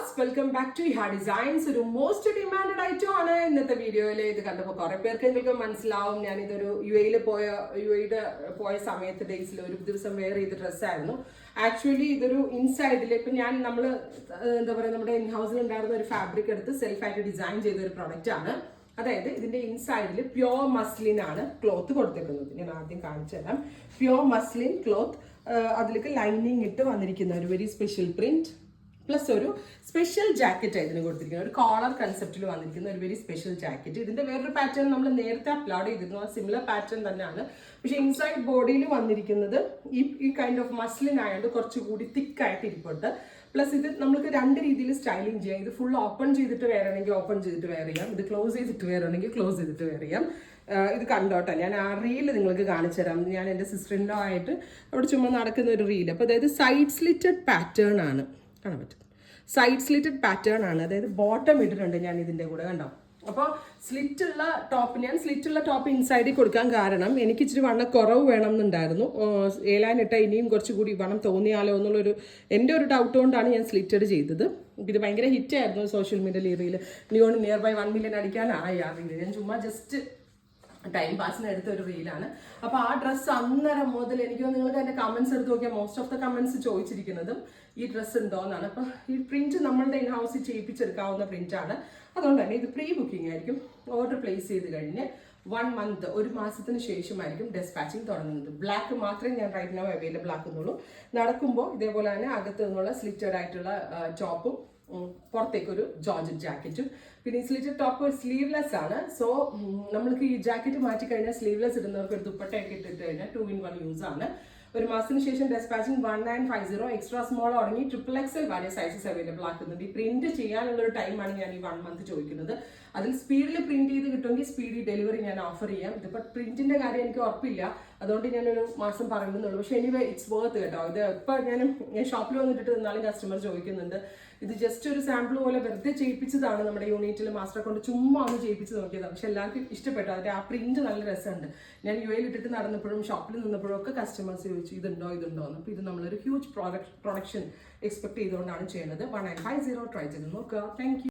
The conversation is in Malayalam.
Viewers, welcome back to Iha designs. ഒരു മോസ്റ്റ് ഡിമാൻഡഡ് ഐറ്റം ആണ് ഇന്നത്തെ വീഡിയോയിൽ. ഇത് കണ്ടപ്പോൾ കുറെ പേർക്ക് നിങ്ങൾക്ക് മനസ്സിലാവും, ഞാൻ ഇതൊരു യു എയിൽ പോയ സമയത്ത് ഡേയ്സിൽ ഒരു ദിവസം വെയർ ചെയ്ത ഡ്രസ്സായിരുന്നു. ആക്ച്വലി ഇതൊരു ഇൻസൈഡിൽ ഇപ്പം നമ്മൾ എന്താ പറയുക, നമ്മുടെ ഇൻ ഹൗസിൽ ഉണ്ടായിരുന്ന ഒരു ഫാബ്രിക് എടുത്ത് സെൽഫായിട്ട് ഡിസൈൻ ചെയ്ത ഒരു പ്രൊഡക്റ്റ് ആണ്. അതായത് ഇതിന്റെ ഇൻസൈഡിൽ പ്യോർ മസ്ലിൻ ആണ് ക്ലോത്ത് കൊടുത്തിരിക്കുന്നത്. ഞാൻ ആദ്യം കാണിച്ചു തരാം. പ്യോർ മസ്ലിൻ ക്ലോത്ത്, അതിലേക്ക് ലൈനിങ് ഇട്ട് വന്നിരിക്കുന്ന ഒരു വെരി സ്പെഷ്യൽ പ്രിന്റ് പ്ലസ് ഒരു സ്പെഷ്യൽ ജാക്കറ്റ് ഇതിന് കൊടുത്തിരിക്കുന്നത്. ഒരു കോളർ കൺസെപ്റ്റിൽ വന്നിരിക്കുന്ന ഒരു വെരി സ്പെഷ്യൽ ജാക്കറ്റ്. ഇതിന്റെ വേറൊരു പാറ്റേൺ നമ്മൾ നേരത്തെ അപ്ലോഡ് ചെയ്തിരുന്നു, ആ സിമിലർ പാറ്റേൺ തന്നെയാണ്. പക്ഷെ ഇൻസൈഡ് ബോഡിയിൽ വന്നിരിക്കുന്നത് ഈ കൈൻഡ് ഓഫ് മസ്ലിൻ ആയതുകൊണ്ട് കുറച്ചുകൂടി തിക്കായിട്ട് ഇരിപ്പുണ്ട്. പ്ലസ് ഇത് നമുക്ക് രണ്ട് രീതിയിൽ സ്റ്റൈലിംഗ് ചെയ്യാം. ഇത് ഫുൾ ഓപ്പൺ ചെയ്തിട്ട് വേണമെങ്കിൽ ഓപ്പൺ ചെയ്തിട്ട് വെയർ ചെയ്യാം, ഇത് ക്ലോസ് ചെയ്തിട്ട് വേണമെങ്കിൽ ക്ലോസ് ചെയ്തിട്ട് വെയർ ചെയ്യാം. ഇത് കണ്ടോട്ടെ, ഞാൻ ആ റീൽ നിങ്ങൾക്ക് കാണിച്ചു തരാം. ഞാൻ എൻ്റെ സിസ്റ്ററിൻ്റെ ആയിട്ട് അവിടെ ചുമ്മാ നടക്കുന്ന ഒരു റീൽ. അപ്പോൾ അതായത് സൈഡ് സ്ലിറ്റഡ് പാറ്റേൺ ആണ്, കാണാൻ പറ്റും. സൈഡ് സ്ലിറ്റഡ് പാറ്റേൺ ആണ്, അതായത് ബോട്ടം ഇട്ടിട്ടുണ്ട് ഞാൻ ഇതിൻ്റെ കൂടെ, കണ്ടോ. അപ്പോൾ സ്ലിറ്റുള്ള ടോപ്പ് ഇൻസൈഡിൽ കൊടുക്കാൻ കാരണം എനിക്ക് ഇച്ചിരി വണ്ണം കുറവ് വേണം എന്നുണ്ടായിരുന്നു. ഏലാനിട്ട ഇനിയും കുറച്ചുകൂടി വണ്ണം തോന്നിയാലോ എന്നുള്ളൊരു എൻ്റെ ഒരു ഡൗട്ട് കൊണ്ടാണ് ഞാൻ സ്ലിറ്റഡ് ചെയ്തത്. ഇത് ഭയങ്കര ഹിറ്റായിരുന്നു സോഷ്യൽ മീഡിയയിൽ. ഈ റീൽ നിയർ ബൈ 1 മില്യൺ അടിക്കാനായി ആ റീൽ. ഞാൻ ചുമ്മാ ജസ്റ്റ് ടൈം പാസിന് എടുത്ത ഒരു റീലാണ്. അപ്പോൾ ആ ഡ്രസ്സ് അന്നേരം മുതൽ എനിക്ക് നിങ്ങൾക്ക് അതിൻ്റെ കമൻസ് എടുത്ത് നോക്കിയാൽ മോസ്റ്റ് ഓഫ് ദ കമൻസ് ചോദിച്ചിരിക്കുന്നതും ഈ ഡ്രസ്സ് ഉണ്ടോ എന്നാണ്. അപ്പോൾ ഈ പ്രിന്റ് നമ്മളുടെ ഇൻ ഹൗസിൽ ചെയ്യിപ്പിച്ചെടുക്കാവുന്ന പ്രിന്റാണ്. അതുകൊണ്ട് തന്നെ ഇത് പ്രീ ബുക്കിംഗ് ആയിരിക്കും. ഓർഡർ പ്ലേസ് ചെയ്ത് കഴിഞ്ഞ് 1 മന്ത്, ഒരു മാസത്തിന് ശേഷമായിരിക്കും ഡെസ്പാച്ചിങ് തുടങ്ങുന്നത്. ബ്ലാക്ക് മാത്രമേ ഞാൻ റൈറ്റ് നൗ അവൈലബിൾ ആക്കുന്നുള്ളൂ. നടക്കുമ്പോൾ ഇതേപോലെ തന്നെ അകത്ത് നിന്നുള്ള സ്ലിറ്റഡ് ആയിട്ടുള്ള ടോപ്പും പുറത്തേക്കൊരു ജോർജറ്റ് ജാക്കറ്റും. പിന്നെ ഈ സ്ലിറ്റഡ് ടോപ്പ് സ്ലീവ്ലെസ് ആണ്. സോ നമ്മൾക്ക് ഈ ജാക്കറ്റ് മാറ്റി കഴിഞ്ഞാൽ സ്ലീവ്ലെസ് ഇടുന്നവർക്ക് ഒരു ദുപ്പട്ടയൊക്കെ ഇട്ടിട്ട് കഴിഞ്ഞാൽ 2-in-1 യൂസ് ആണ്. ഒരു മാസത്തിന് ശേഷം ഡെസ്പാച്ചിങ് 1950 എക്സ്ട്രാ സ്മോൾ തുടങ്ങി XXL വരെ സൈസസ് അവൈലബിൾ ആക്കുന്നുണ്ട്. ഈ പ്രിന്റ് ചെയ്യാനുള്ള ഒരു ടൈമാണ് ഞാൻ ഈ 1 മന്ത് ചോദിക്കുന്നത്. അതിൽ സ്പീഡിൽ പ്രിന്റ് ചെയ്ത് കിട്ടുമെങ്കിൽ സ്പീഡി ഡെലിവറി ഞാൻ ഓഫർ ചെയ്യാം. ഇതിപ്പോൾ പ്രിന്റിന്റെ കാര്യം എനിക്ക് ഉറപ്പില്ല, അതുകൊണ്ട് ഞാനൊരു മാസം പറയുന്നുള്ളൂ. പക്ഷെ എനിവേ ഇറ്റ്സ് വർത്ത് കേട്ടോ. ഇത് ഇപ്പോൾ ഞാൻ ഷോപ്പിൽ വന്നിട്ട് നിന്നാലും കസ്റ്റമർ ചോദിക്കുന്നുണ്ട്. ഇത് ജസ്റ്റ് ഒരു സാമ്പിൾ പോലെ വെറുതെ ചെയ്യിപ്പിച്ചതാണ്, നമ്മുടെ യൂണിറ്റിൽ മാസ്റ്ററെ കൊണ്ട് ചുമ്മാ ഒന്ന് ചെയ്യിപ്പിച്ച് നോക്കിയതാണ്. പക്ഷെ എല്ലാവർക്കും ഇഷ്ടപ്പെട്ടു. അതിൻ്റെ ആ പ്രിന്റ് നല്ല രസമുണ്ട്. ഞാൻ യു എയിൽ ഇട്ടിട്ട് നടന്നപ്പോഴും ഷോപ്പിൽ നിന്നപ്പോഴും ഒക്കെ കസ്റ്റമേഴ്സ് ചോദിച്ചു ഇതുണ്ടോ എന്ന്. അപ്പോൾ ഇത് നമ്മളൊരു ഹ്യൂജ് പ്രൊഡക്ഷൻ എക്സ്പെക്ട് ചെയ്തുകൊണ്ടാണ് ചെയ്യുന്നത്. 1950 ട്രൈ ചെയ്ത് നോക്കുക. Thank you.